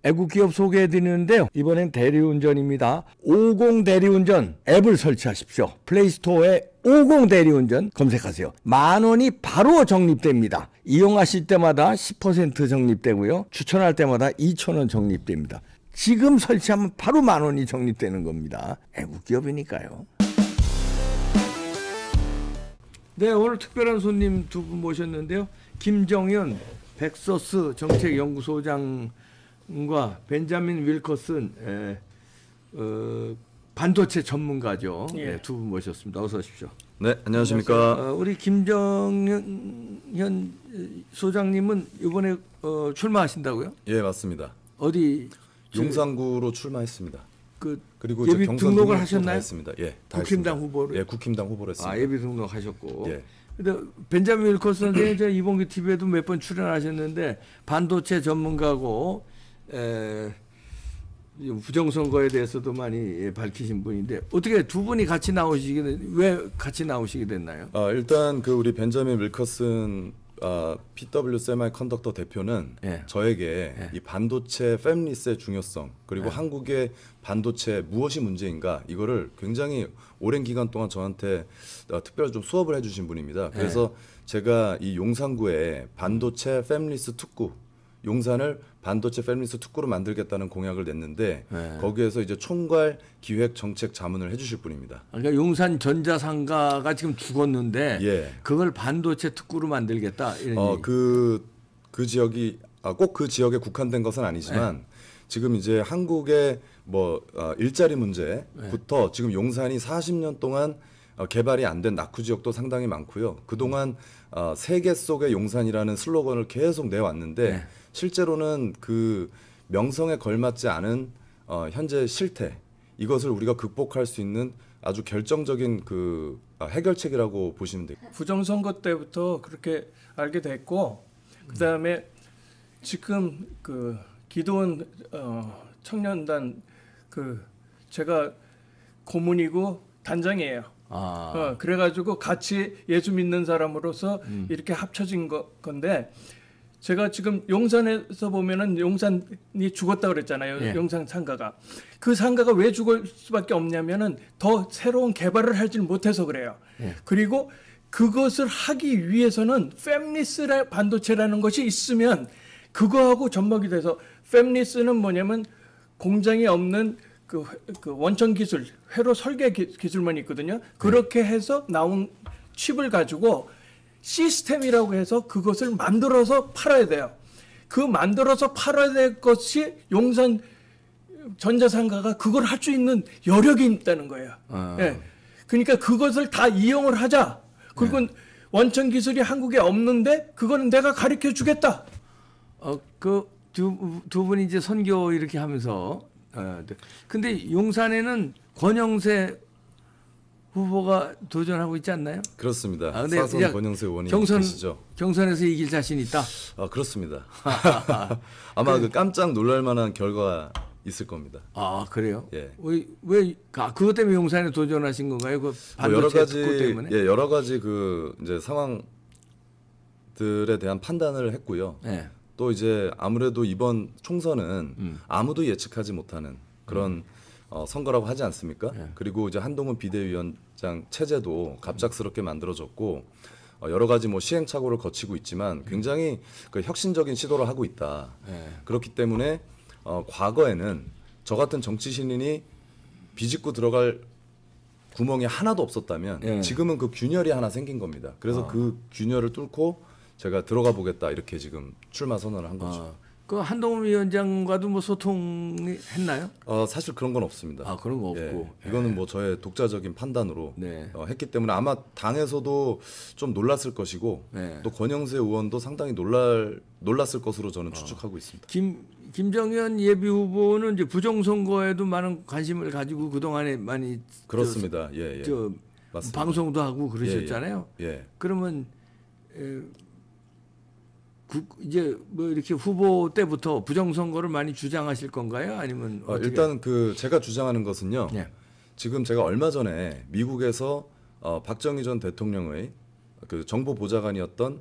애국기업 소개해드리는데요. 이번엔 대리운전입니다. 50 대리운전 앱을 설치하십시오. 플레이스토어에 50 대리운전 검색하세요. 10,000원이 바로 적립됩니다. 이용하실 때마다 10% 적립되고요. 추천할 때마다 2,000원 적립됩니다. 지금 설치하면 바로 10,000원이 적립되는 겁니다. 애국기업이니까요. 네, 오늘 특별한 손님 두 분 모셨는데요. 김정현 백서스 정책연구소장과 벤자민 윌커슨 반도체 전문가죠. 예. 네, 두 분 모셨습니다. 어서 오십시오. 네, 안녕하십니까. 우리 김정현 소장님은 이번에 출마하신다고요? 예, 맞습니다. 어디? 용산구로 출마했습니다. 그리고 예비 경선 등록을 하셨나요? 했습니다. 예, 국힘당 후보를? 예, 국힘당 후보를 했습니다. 예비 등록하셨고. 예. 근데 벤자민 윌커슨 선생님 이봉규 TV에도 몇 번 출연하셨는데 반도체 전문가고 부정선거에 대해서도 많이 밝히신 분인데 어떻게 두 분이 같이 왜 같이 나오시게 됐나요? 일단 우리 벤자민 윌커슨 PW 세미컨덕터 대표는 예. 저에게 이 반도체 팹리스의 중요성 그리고 한국의 반도체 무엇이 문제인가 이거를 굉장히 오랜 기간 동안 저한테 특별히 좀 수업을 해주신 분입니다. 그래서 제가 이 용산구에 반도체 팹리스 특구 용산을 반도체 팹리스 특구로 만들겠다는 공약을 냈는데 거기에서 이제 총괄 기획 정책 자문을 해주실 분입니다. 그러니까 용산 전자상가가 지금 죽었는데 예. 그걸 반도체 특구로 만들겠다 이런 그 지역이 꼭 그 지역에 국한된 것은 아니지만 지금 이제 한국의 일자리 문제부터 지금 용산이 40년 동안 개발이 안 된 낙후 지역도 상당히 많고요. 그동안 세계 속의 용산이라는 슬로건을 계속 내왔는데 실제로는 그 명성에 걸맞지 않은 현재 실태 이것을 우리가 극복할 수 있는 아주 결정적인 해결책이라고 보시면 돼요. 부정선거 때부터 그렇게 알게 됐고 그다음에 지금 기도원 청년단 제가 고문이고 단장이에요. 그래가지고 같이 예수 믿는 사람으로서 이렇게 합쳐진 건데 제가 지금 용산에서 보면은 용산이 죽었다 그랬잖아요. 용산 상가가. 그 상가가 왜 죽을 수밖에 없냐면은 더 새로운 개발을 하지 못해서 그래요. 그리고 그것을 하기 위해서는 팹리스 반도체라는 것이 있으면 그거하고 접목이 돼서 팹리스는 뭐냐면 공장이 없는 그 원천 기술, 회로 설계 기술만 있거든요. 그렇게 해서 나온 칩을 가지고 시스템이라고 해서 그것을 만들어서 팔아야 돼요. 그 만들어서 팔아야 될 것이 용산 전자상가가 그걸 할 수 있는 여력이 있다는 거예요. 예. 그러니까 그것을 다 이용을 하자. 그리고 원천 기술이 한국에 없는데 그거는 내가 가르쳐 주겠다. 두 분이 이제 선교 이렇게 하면서 근데 용산에는 권영세 후보가 도전하고 있지 않나요? 그렇습니다. 근데 사선 권영세 의원이 계시죠. 경선에서 이길 자신 있다? 그렇습니다. 아마 깜짝 놀랄 만한 결과가 있을 겁니다. 그래요? 예. 왜 그것 때문에 용산에 도전하신 건가요? 그 반도체 특구 때문에? 여러 가지 이제 상황들에 대한 판단을 했고요. 또 이제 아무래도 이번 총선은 아무도 예측하지 못하는 그런 선거라고 하지 않습니까? 그리고 이제 한동훈 비대위원장 체제도 갑작스럽게 만들어졌고 여러 가지 시행착오를 거치고 있지만 굉장히 혁신적인 시도를 하고 있다. 그렇기 때문에 과거에는 저 같은 정치 신인이 비집고 들어갈 구멍이 하나도 없었다면 지금은 그 균열이 하나 생긴 겁니다. 그래서 그 균열을 뚫고 제가 들어가 보겠다 이렇게 지금 출마 선언을 한 거죠. 그 한동훈 위원장과도 소통했나요? 사실 그런 건 없습니다. 그런 거 없고. 이거는 저의 독자적인 판단으로 했기 때문에 아마 당에서도 좀 놀랐을 것이고 또 권영세 의원도 상당히 놀랐을 것으로 저는 추측하고 있습니다. 김정현 예비 후보는 이제 부정선거에도 많은 관심을 가지고 그동안에 많이 그렇습니다. 맞습니다. 방송도 하고 그러셨잖아요. 그러면 이제 이렇게 후보 때부터 부정선거를 많이 주장하실 건가요? 아니면 일단 제가 주장하는 것은요. 지금 제가 얼마 전에 미국에서 박정희 전 대통령의 정보 보좌관이었던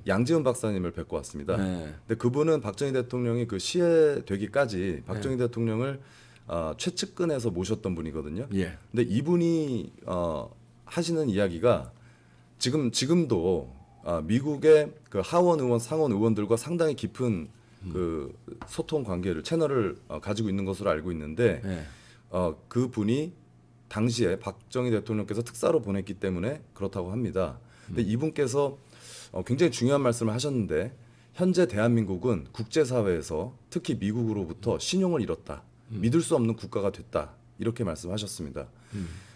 양지은 박사님을 뵙고 왔습니다. 근데 그분은 박정희 대통령이 그 시해되기까지 박정희 대통령을 최측근에서 모셨던 분이거든요. 근데 이분이 하시는 이야기가 지금도 미국의 그 하원 의원, 상원 의원들과 상당히 깊은 그 소통 관계를 채널을 가지고 있는 것으로 알고 있는데 그 분이 당시에 박정희 대통령께서 특사로 보냈기 때문에 그렇다고 합니다. 근데 이분께서 굉장히 중요한 말씀을 하셨는데 현재 대한민국은 국제사회에서 특히 미국으로부터 신용을 잃었다. 믿을 수 없는 국가가 됐다. 이렇게 말씀하셨습니다.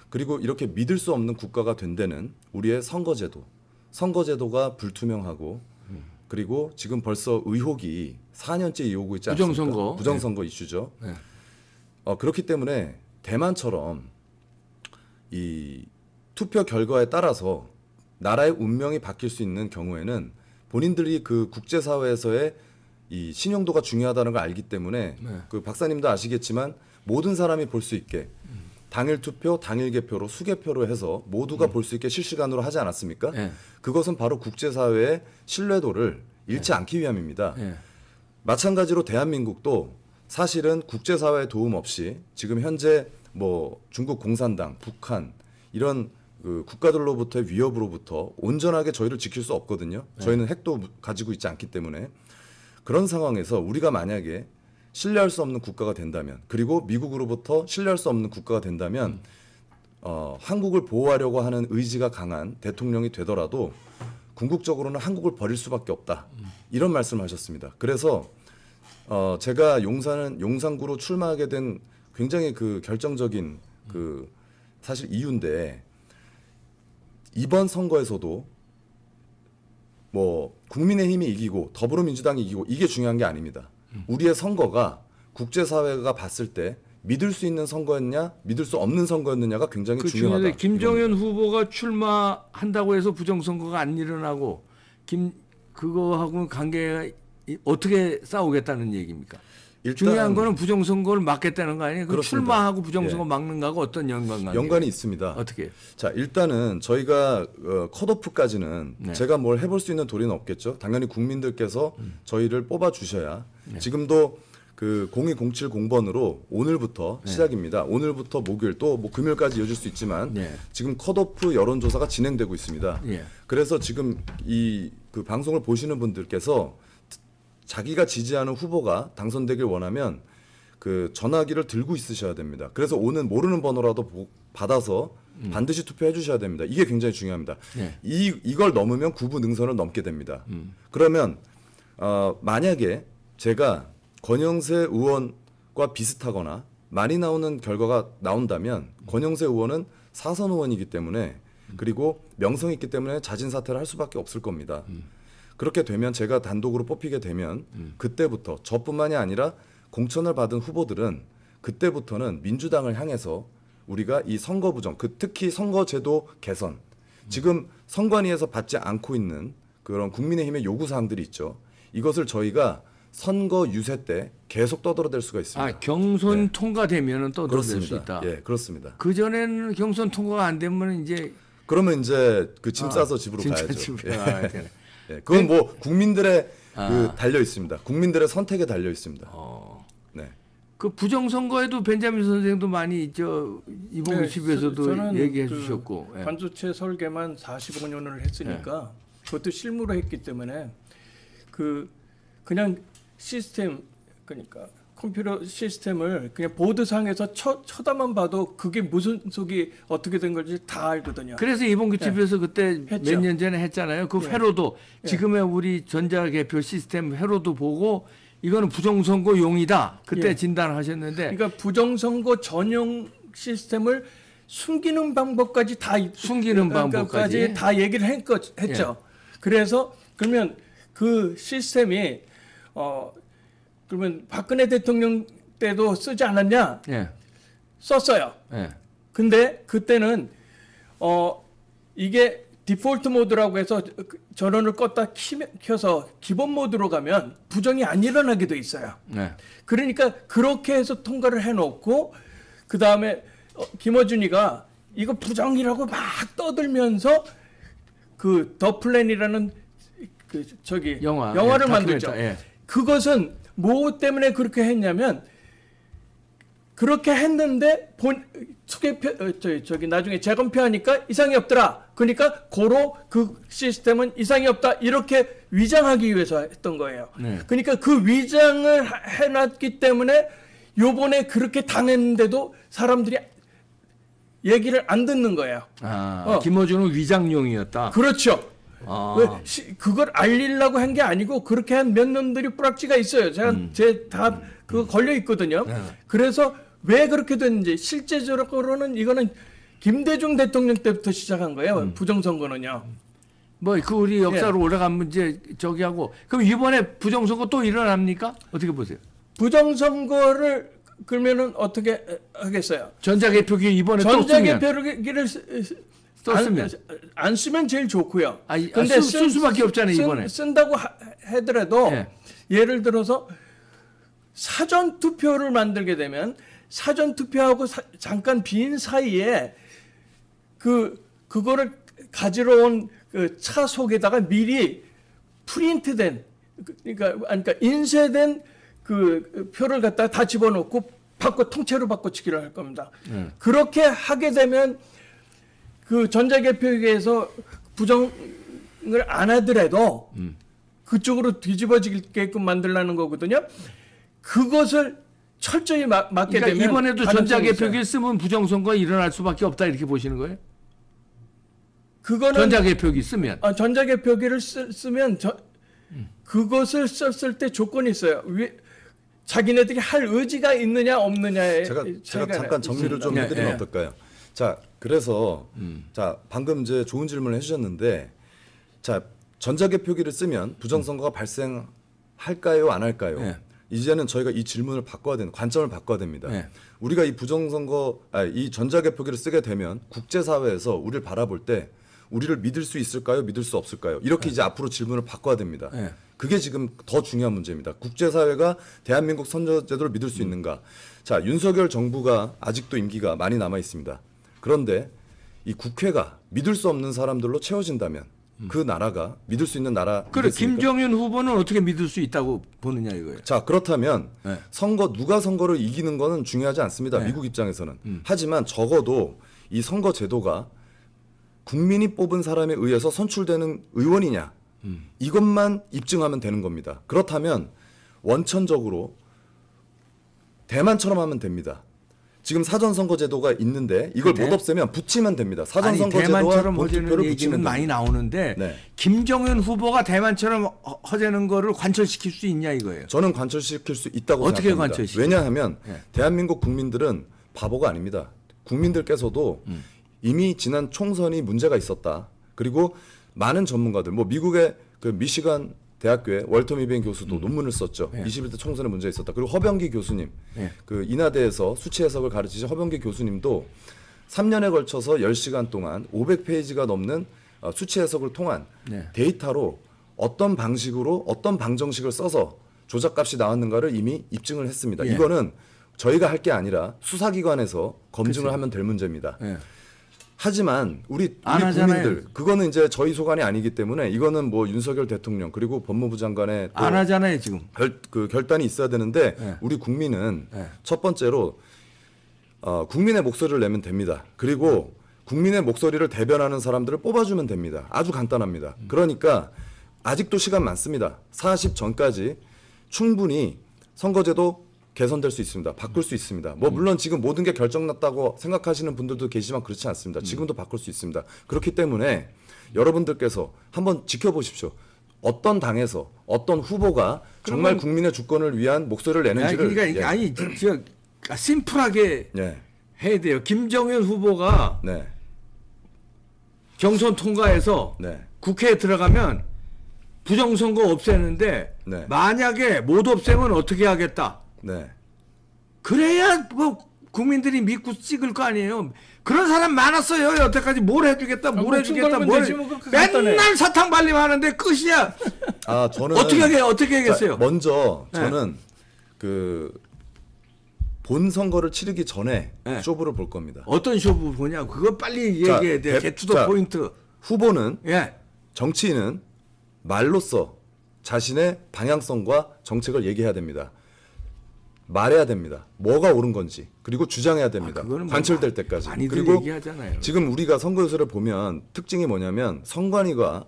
그리고 이렇게 믿을 수 없는 국가가 된 데는 우리의 선거제도가 불투명하고 그리고 지금 벌써 의혹이 4년째 이어오고 있지 않습니까? 부정선거 이슈죠. 그렇기 때문에 대만처럼 이 투표 결과에 따라서 나라의 운명이 바뀔 수 있는 경우에는 본인들이 그 국제사회에서의 이 신용도가 중요하다는 걸 알기 때문에 그 박사님도 아시겠지만 모든 사람이 볼 수 있게 당일 투표, 당일 개표로 수개표로 해서 모두가 볼 수 있게 실시간으로 하지 않았습니까? 그것은 바로 국제사회의 신뢰도를 잃지 않기 위함입니다. 마찬가지로 대한민국도 사실은 국제사회의 도움 없이 지금 현재 뭐 중국 공산당, 북한 이런 그 국가들로부터의 위협으로부터 온전하게 저희를 지킬 수 없거든요. 저희는 핵도 가지고 있지 않기 때문에 그런 상황에서 우리가 만약에 신뢰할 수 없는 국가가 된다면 그리고 미국으로부터 신뢰할 수 없는 국가가 된다면 한국을 보호하려고 하는 의지가 강한 대통령이 되더라도 궁극적으로는 한국을 버릴 수밖에 없다. 이런 말씀을 하셨습니다. 그래서 제가 용산구로 출마하게 된 굉장히 그 결정적인 그 사실 이유인데 이번 선거에서도 뭐 국민의힘이 이기고 더불어민주당이 이기고 이게 중요한 게 아닙니다. 우리의 선거가 국제사회가 봤을 때 믿을 수 있는 선거였냐 믿을 수 없는 선거였느냐가 굉장히 중요하다. 김정현 후보가 출마한다고 해서 부정선거가 안 일어나고 그거하고 관계가 어떻게 싸우겠다는 얘기입니까? 중요한 거는 부정선거를 막겠다는 거 아니에요? 그 출마하고 부정선거 막는 거하고 어떤 연관이 있습니다. 어떻게? 자, 일단은 저희가 컷오프까지는 제가 뭘 해볼 수 있는 도리는 없겠죠. 당연히 국민들께서 저희를 뽑아 주셔야 지금도 그 02070번으로 오늘부터 시작입니다. 오늘부터 목요일 또 뭐 금요일까지 이어질 수 있지만 지금 컷오프 여론조사가 진행되고 있습니다. 그래서 지금 이 그 방송을 보시는 분들께서 자기가 지지하는 후보가 당선되길 원하면 그 전화기를 들고 있으셔야 됩니다. 그래서 오는 모르는 번호라도 받아서 반드시 투표해 주셔야 됩니다. 이게 굉장히 중요합니다. 이걸 넘으면 구부 능선을 넘게 됩니다. 그러면 만약에 제가 권영세 의원과 비슷하거나 많이 나오는 결과가 나온다면 권영세 의원은 사선 의원이기 때문에 그리고 명성이 있기 때문에 자진 사퇴를 할 수밖에 없을 겁니다. 그렇게 되면 제가 단독으로 뽑히게 되면 그때부터 저뿐만이 아니라 공천을 받은 후보들은 그때부터는 민주당을 향해서 우리가 이 선거 부정, 특히 선거제도 개선, 지금 선관위에서 받지 않고 있는 그런 국민의힘의 요구사항들이 있죠. 이것을 저희가 선거 유세 때 계속 떠들어댈 수가 있습니다. 경선 통과되면은 떠들어댈 수 있다. 예, 그렇습니다. 그 전에는 경선 통과가 안 되면 이제 그러면 이제 그 짐 싸서 집으로 가야죠. 집으로 가야 되네. 예, 그건 뭐 국민들의 그 달려 있습니다. 국민들의 선택에 달려 있습니다. 네. 그 부정선거에도 벤자민 선생도 많이 이번 집에서도 얘기해 주셨고 반도체 설계만 45년을 했으니까 그것도 실무로 했기 때문에 그냥 시스템 그러니까 컴퓨터 시스템을 그냥 보드상에서 쳐다만 봐도 그게 무슨 속이 어떻게 된 건지 다 알거든요. 그래서 이번 집에서 그때 몇 년 전에 했잖아요. 그 회로도 지금의 우리 전자개표 시스템 회로도 보고 이거는 부정선거용이다. 그때 진단하셨는데 그러니까 부정선거 전용 시스템을 숨기는 방법까지 다 얘기를 했죠. 그래서 그러면 그 시스템이 그러면 박근혜 대통령 때도 쓰지 않았냐? 썼어요. 근데 그때는 이게 디폴트 모드라고 해서 전원을 껐다 켜서 기본 모드로 가면 부정이 안 일어나게 돼 있어요. 그러니까 그렇게 해서 통과를 해놓고 그 다음에 김어준이가 이거 부정이라고 막 떠들면서 그 더 플랜이라는 영화를 만들죠. 예. 그것은 뭐 때문에 그렇게 했냐면 그렇게 했는데 나중에 재검표하니까 이상이 없더라. 그러니까 고로 그 시스템은 이상이 없다. 이렇게 위장하기 위해서 했던 거예요. 네. 그러니까 그 위장을 해놨기 때문에 요번에 그렇게 당했는데도 사람들이 얘기를 안 듣는 거예요. 김어준은 위장용이었다. 그렇죠. 그걸 알리려고 한 게 아니고 그렇게 한 몇 놈들이 뿌락지가 있어요. 제 다 그거 걸려 있거든요. 그래서 왜 그렇게 됐는지 실제적으로는 이거는 김대중 대통령 때부터 시작한 거예요. 부정선거는요. 우리 역사로 올라간 문제 하고 그럼 이번에 부정선거 또 일어납니까? 어떻게 보세요? 부정선거를 그러면은 어떻게 하겠어요? 전자개표기 이번에 전자개표기를 썼으면 안 쓰면 제일 좋고요. 근데 쓸 수밖에 없잖아요. 이번에 쓴다고 하더라도 예를 들어서 사전 투표를 만들게 되면 사전 투표하고 잠깐 빈 사이에 그거를 가지러 온 그 차 속에다가 미리 프린트된 그러니까 인쇄된 그 표를 갖다가 다 집어넣고 통째로 바꿔치기를 할 겁니다. 그렇게 하게 되면 그 전자개표기에서 부정을 안 하더라도 그쪽으로 뒤집어지게끔 만들라는 거거든요. 그것을 철저히 막게 되면 이번에도 전자개표기를 쓰면 부정선거가 일어날 수밖에 없다 이렇게 보시는 거예요? 그거는 전자개표기 쓰면 전자개표기를 쓰면 그것을 썼을 때 조건이 있어요. 자기네들이 할 의지가 있느냐 없느냐에 제가 잠깐 정리를 좀 해드리면 어떨까요? 자, 그래서 자 방금 이제 좋은 질문을 해주셨는데 자 전자개표기를 쓰면 부정선거가 발생할까요, 안 할까요? 이제는 저희가 이 질문을 바꿔야 되는 관점을 바꿔야 됩니다. 우리가 이 이 전자개표기를 쓰게 되면 국제사회에서 우리를 바라볼 때 우리를 믿을 수 있을까요, 믿을 수 없을까요? 이렇게 이제 앞으로 질문을 바꿔야 됩니다. 그게 지금 더 중요한 문제입니다. 국제사회가 대한민국 선거제도를 믿을 수 있는가? 자, 윤석열 정부가 아직도 임기가 많이 남아 있습니다. 그런데 이 국회가 믿을 수 없는 사람들로 채워진다면 그 나라가 믿을 수 있는 나라. 그래, 김정은 후보는 어떻게 믿을 수 있다고 보느냐 이거예요. 자, 그렇다면 누가 선거를 이기는 거는 중요하지 않습니다. 미국 입장에서는. 하지만 적어도 이 선거 제도가 국민이 뽑은 사람에 의해서 선출되는 의원이냐 이것만 입증하면 되는 겁니다. 그렇다면 원천적으로 대만처럼 하면 됩니다. 지금 사전선거제도가 있는데 이걸 못 없애면 붙이면 됩니다. 대만처럼 허재는 얘기는 많이 나오는데 김정은 후보가 대만처럼 허재는 거를 관철시킬 수 있냐 이거예요. 저는 관철시킬 수 있다고 어떻게 생각합니다. 관철시켜요? 왜냐하면 대한민국 국민들은 바보가 아닙니다. 국민들께서도 이미 지난 총선이 문제가 있었다. 그리고 많은 전문가들, 미국의 그 미시간 대학교의 월터 미벤 교수도 논문을 썼죠. 21대 총선에 문제가 있었다. 그리고 허병기 교수님, 그 인하대에서 수치 해석을 가르치신 허병기 교수님도 3년에 걸쳐서 10시간 동안 500페이지가 넘는 수치 해석을 통한 데이터로 어떤 방식으로 어떤 방정식을 써서 조작값이 나왔는가를 이미 입증을 했습니다. 이거는 저희가 할 게 아니라 수사기관에서 검증을 하면 될 문제입니다. 하지만 우리 국민들 그거는 이제 저희 소관이 아니기 때문에 이거는 윤석열 대통령 그리고 법무부 장관의 안 하잖아요 지금 결단이 있어야 되는데 우리 국민은 첫 번째로 국민의 목소리를 내면 됩니다. 그리고 국민의 목소리를 대변하는 사람들을 뽑아주면 됩니다. 아주 간단합니다. 그러니까 아직도 시간 많습니다. 40 전까지 충분히 선거제도 개선될 수 있습니다. 바꿀 수 있습니다. 물론 지금 모든 게 결정났다고 생각하시는 분들도 계시지만 그렇지 않습니다. 지금도 바꿀 수 있습니다. 그렇기 때문에 여러분들께서 한번 지켜보십시오. 어떤 당에서 어떤 후보가 정말 국민의 주권을 위한 목소리를 내는지를 그러니까 심플하게 해야 돼요. 김정은 후보가 경선 통과해서 국회에 들어가면 부정선거 없애는데 만약에 못 없애면 어떻게 하겠다. 그래야 국민들이 믿고 찍을 거 아니에요. 그런 사람 많았어요. 여태까지 뭘 해주겠다, 뭘 해주겠다, 맨날 사탕 발림 하는데 끝이야. 저는 어떻게 하겠어요? 먼저 저는 본 선거를 치르기 전에 쇼부를 볼 겁니다. 어떤 쇼부 보냐? 그거 빨리 얘기해야 돼. get to the point. 후보는 정치인은 말로써 자신의 방향성과 정책을 얘기해야 됩니다. 말해야 됩니다. 뭐가 옳은 건지. 그리고 주장해야 됩니다. 관철될 때까지. 그리고 얘기하잖아요. 지금 우리가 선거 요새를 보면 특징이 뭐냐면 선관위가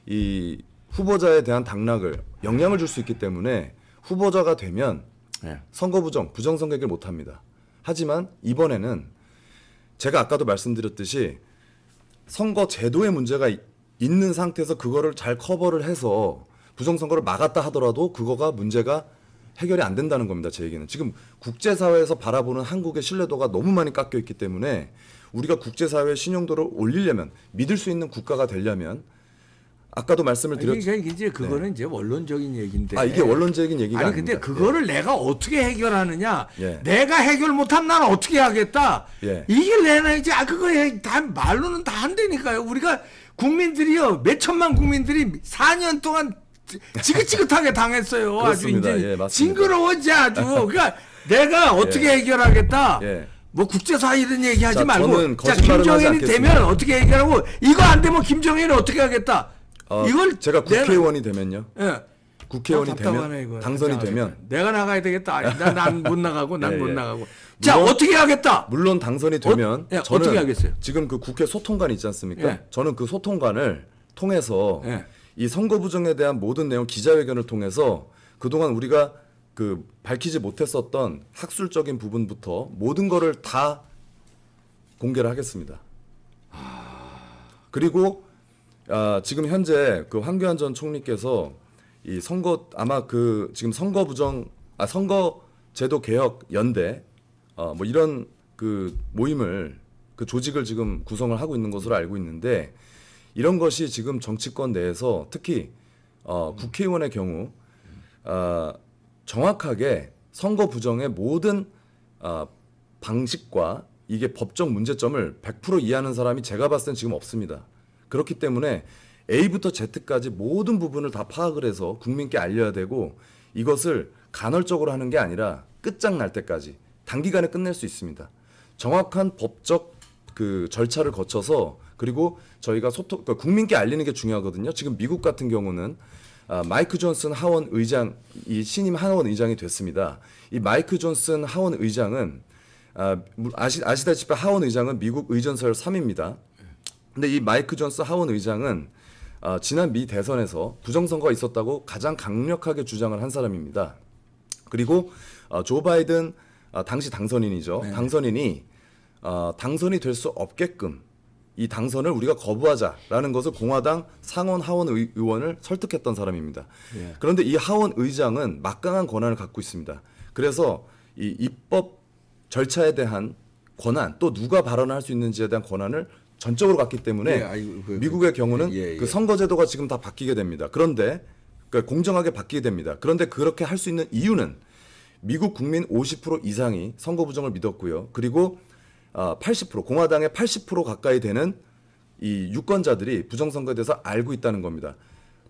이 후보자에 대한 당락을 영향을 줄 수 있기 때문에 후보자가 되면 선거 부정선거 얘기를 못합니다. 하지만 이번에는 제가 아까도 말씀드렸듯이 선거 제도에 문제가 있는 상태에서 그거를 잘 커버를 해서 부정선거를 막았다 하더라도 그거가 문제가 해결이 안 된다는 겁니다. 제 얘기는. 지금 국제사회에서 바라보는 한국의 신뢰도가 너무 많이 깎여 있기 때문에 우리가 국제사회의 신용도를 올리려면 믿을 수 있는 국가가 되려면 아까도 말씀을 드렸죠. 그러니까 이제 그거는 이제 원론적인 얘기인데. 이게 원론적인 얘기가 아닙니다. 근데 그거를 내가 어떻게 해결하느냐. 내가 해결 못하면 나는 어떻게 하겠다. 이게 내놔야지. 그거 다 말로는 다 안 되니까요. 우리가 국민들이요. 몇 천만 국민들이 4년 동안 지긋지긋하게 당했어요. 그렇습니다. 아주 이제 징그러워지 아주. 그러니까 내가 어떻게 해결하겠다. 뭐 국제사회 이런 얘기하지 말고. 자, 김정일이 되면 어떻게 해결하고 이거 안 되면 김정일은 어떻게 하겠다. 이걸 제가 국회의원이 되면요. 국회의원이 되면 당선이 되면 내가 나가야 되겠다. 난 못 나가고 난 못 나가고. 자, 어떻게 하겠다. 물론 당선이 되면 저는 어떻게 하겠어요? 지금 그 국회 소통관 있지 않습니까? 저는 그 소통관을 통해서 이 선거 부정에 대한 모든 내용 기자회견을 통해서 그동안 우리가 그 밝히지 못했었던 학술적인 부분부터 모든 거를 다 공개를 하겠습니다. 그리고 지금 현재 그 황교안 전 총리께서 이 선거 아마 그 지금 선거제도 개혁 연대 뭐 이런 그 모임을 그 조직을 지금 구성을 하고 있는 것으로 알고 있는데 이런 것이 지금 정치권 내에서 특히 국회의원의 경우 정확하게 선거 부정의 모든 방식과 이게 법적 문제점을 100% 이해하는 사람이 제가 봤을 땐 지금 없습니다. 그렇기 때문에 A부터 Z까지 모든 부분을 다 파악을 해서 국민께 알려야 되고 이것을 간헐적으로 하는 게 아니라 끝장날 때까지 단기간에 끝낼 수 있습니다. 정확한 법적 그 절차를 거쳐서 그리고 저희가 그러니까 국민께 알리는 게 중요하거든요. 지금 미국 같은 경우는 마이크 존슨 하원 의장, 이 신임 하원 의장이 됐습니다. 이 마이크 존슨 하원 의장은 아시다시피 하원 의장은 미국 의전서열 3입니다. 근데 이 마이크 존슨 하원 의장은 지난 미 대선에서 부정선거가 있었다고 가장 강력하게 주장을 한 사람입니다. 그리고 조 바이든 당시 당선인이죠. 당선인이 당선이 될 수 없게끔 이 당선을 우리가 거부하자라는 것을 공화당 상원 하원 의원을 설득했던 사람입니다. 그런데 이 하원 의장은 막강한 권한을 갖고 있습니다. 그래서 이 입법 절차에 대한 권한 또 누가 발언을 할 수 있는지에 대한 권한을 전적으로 갖기 때문에 미국의 경우는 그 선거제도가 지금 다 바뀌게 됩니다. 그런데 그러니까 공정하게 바뀌게 됩니다. 그런데 그렇게 할 수 있는 이유는 미국 국민 50% 이상이 선거 부정을 믿었고요. 그리고 80% 공화당의 80% 가까이 되는 이 유권자들이 부정선거에 대해서 알고 있다는 겁니다.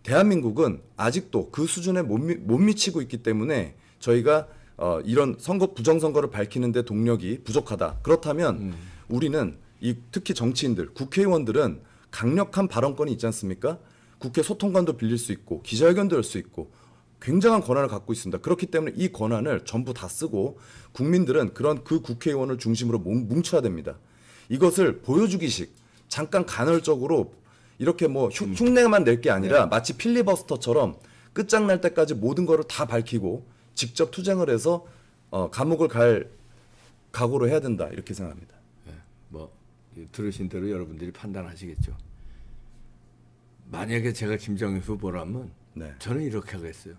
대한민국은 아직도 그 수준에 못 미치고 있기 때문에 저희가 이런 부정선거를 밝히는 데 동력이 부족하다. 그렇다면 우리는 특히 정치인들, 국회의원들은 강력한 발언권이 있지 않습니까? 국회 소통관도 빌릴 수 있고 기자회견도 할 수 있고 굉장한 권한을 갖고 있습니다. 그렇기 때문에 이 권한을 전부 다 쓰고 국민들은 그 국회의원을 중심으로 뭉쳐야 됩니다. 이것을 보여주기식, 잠깐 간헐적으로 이렇게 뭐 흉내만 낼 게 아니라 마치 필리버스터처럼 끝장날 때까지 모든 거를 다 밝히고 직접 투쟁을 해서 감옥을 갈 각오로 해야 된다 이렇게 생각합니다. 뭐 들으신 대로 여러분들이 판단하시겠죠. 만약에 제가 김정일 후보라면 저는 이렇게 하겠어요.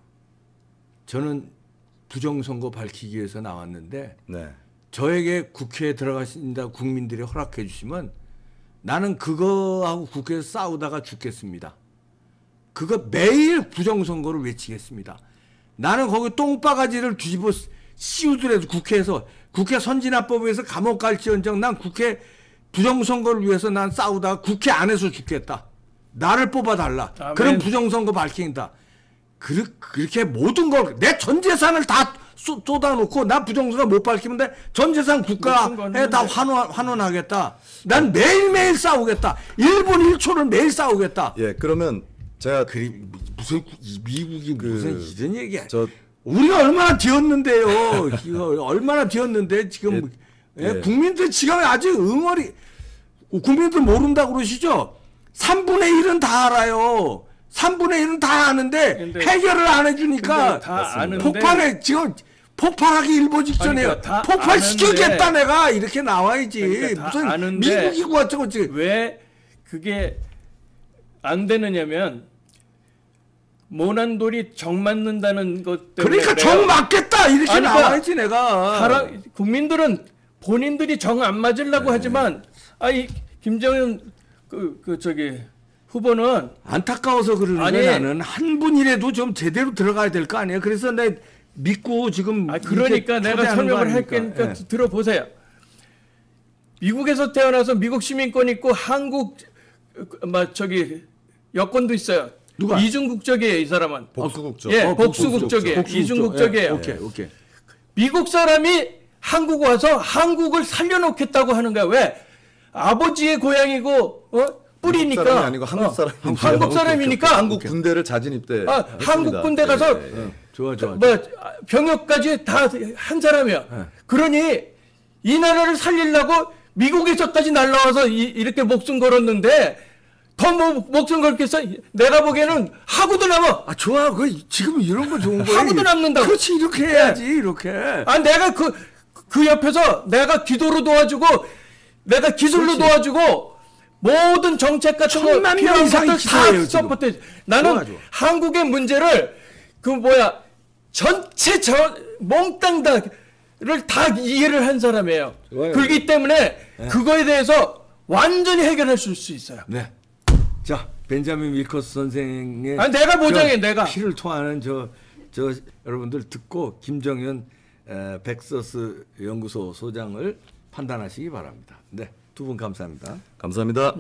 저는 부정선거 밝히기 위해서 나왔는데 저에게 국회에 들어가신다 국민들이 허락해 주시면 나는 그거하고 국회에서 싸우다가 죽겠습니다. 그거 매일 부정선거를 외치겠습니다. 나는 거기 똥바가지를 뒤집어 씌우더라도 국회에서 국회 선진화법에서 감옥 갈지언정 난 국회 부정선거를 위해서 난 싸우다가 국회 안에서 죽겠다. 나를 뽑아달라. 그럼 부정선거 밝힌다. 그렇게 모든 걸 내 전 재산을 다 쏟아놓고 나 부정선거 못 밝히면 전 재산 국가에 다 환원하겠다. 난 매일매일 싸우겠다. 1분 1초를 매일 싸우겠다. 그러면 제가 무슨 미국이 무슨 이런 얘기야. 저 우리가 얼마나 뒤었는데요. 이거 얼마나 뒤었는데 지금 국민들 지금 아직 응어리 국민들 모른다고 그러시죠? 3분의 1은 다 알아요. 3분의 1은 다 아는데 해결을 안 해주니까 다 아는데, 폭발해 지금 폭발하기 일보 직전이에요. 그러니까 폭발시키겠다 내가 이렇게 나와야지. 그러니까 무슨 아는데 미국이고 어쩌고 지금 왜 그게 안 되느냐면 모난돌이 정 맞는다는 것 때문에 그러니까 정 맞겠다 이렇게 아니, 나와야지 내가. 국민들은 본인들이 정 안 맞으려고 하지만 아이 김정은 저기 후보는 안타까워서 그러는데 나는 한 분이라도 좀 제대로 들어가야 될 거 아니에요. 그래서 내 믿고 지금 그러니까 내가 설명을 할 테니까 들어보세요. 미국에서 태어나서 미국 시민권 있고 한국 저기 여권도 있어요. 누가? 이중 국적이에요, 이 사람은. 복수 국적. 예, 복수 국적이에요. 이중 국적이에요. 오케이. 미국 사람이 한국 와서 한국을 살려놓겠다고 하는 거야. 왜? 아버지의 고향이고 뿌리니까. 한국 사람이 아니고 한국 사람. 한국 사람이니까. 한국 군대를 자진 입대. 한국 군대 가서 좋아. 병역까지 다 한 사람이야. 그러니 이 나라를 살리려고 미국에서까지 날라와서 이렇게 목숨 걸었는데 더 목숨 걸겠어? 내가 보기에는 하고도 남아. 좋아. 지금 이런 거 좋은 거야. 하고도 남는다고. 그렇지 이렇게 해야지 이렇게. 내가 그 옆에서 내가 기도로 도와주고 내가 기술로 도와주고 모든 정책 같은 거 1000만 필요한 명 이상이 것들 기도해요, 다 서포트. 나는 좋아. 한국의 문제를 전체 몽땅 다를 다 이해를 한 사람이에요. 좋아요. 그렇기 때문에 그거에 대해서 완전히 해결할 수 있어요. 네. 자, 벤자민 윌커스 선생의 내가 보장해. 내가 피를 토하는 저 여러분들 듣고 김정현 백서스 연구소 소장을 판단하시기 바랍니다. 네, 두 분 감사합니다. 감사합니다.